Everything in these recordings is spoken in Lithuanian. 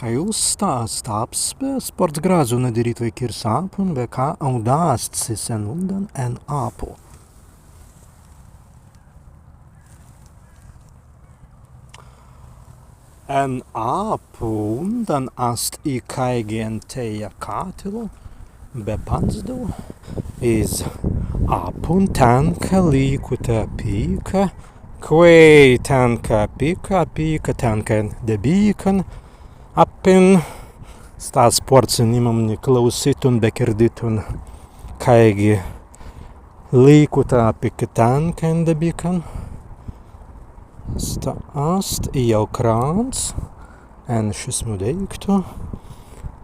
Caius taps sports grazu nederit vai kirs apun, be ca audastis en undan en apo. En apu undan ast I kaigen teia katilo, be pansdu, is apun tanka likuta pīka, kvei tanka pīka tanka debikan, apin stas porcin imamni klausitun bekirditun kaigi likuta pīka tanka debikan. Ast jau krāns, en šis mudeiktu,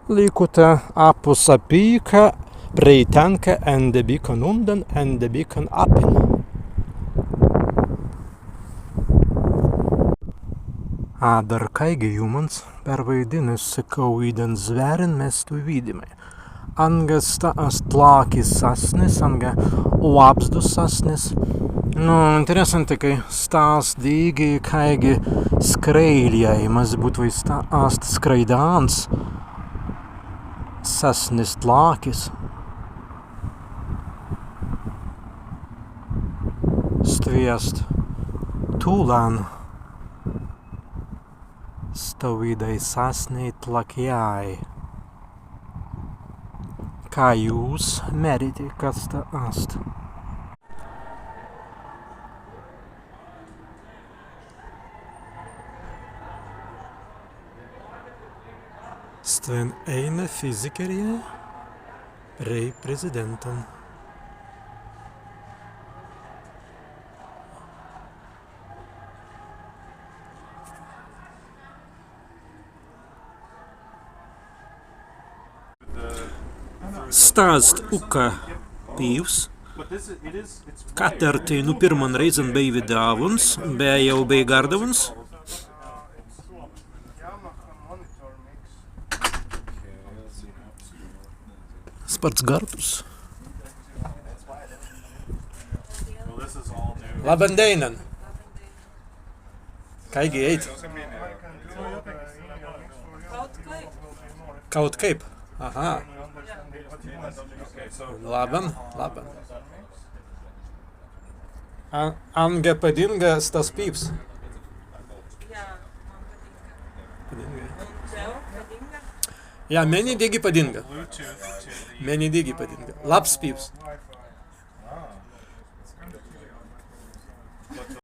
likuta apusa pīka, preitanka en debikan undan, en debikan apin. Dar kaigi jumans pervaidinus kauiden zvēren mestu vidimai. Anga ast lākis sasnis, anga uapsdus sasnis. Interesanti, kai stās dīgi kaigi skreiļai, maz būt vai stāst skreidāns sasnist lākis. Stviest tūlēn stāvīdai sasnīt lakjai. Kā jūs meriti, kas stāst? Stven eine fizīkenikai rei prezidentan. Stāst UKA pīws. Katerti pirman reizan bija vidāvuns, bija jau bija gardavuns. Sports gardus. Labandeinan. Kaigi eit? Kaut kaip. Aha. Laban. Anga padinga tas pīws. Jā, meni digi padinga. Labs pīws.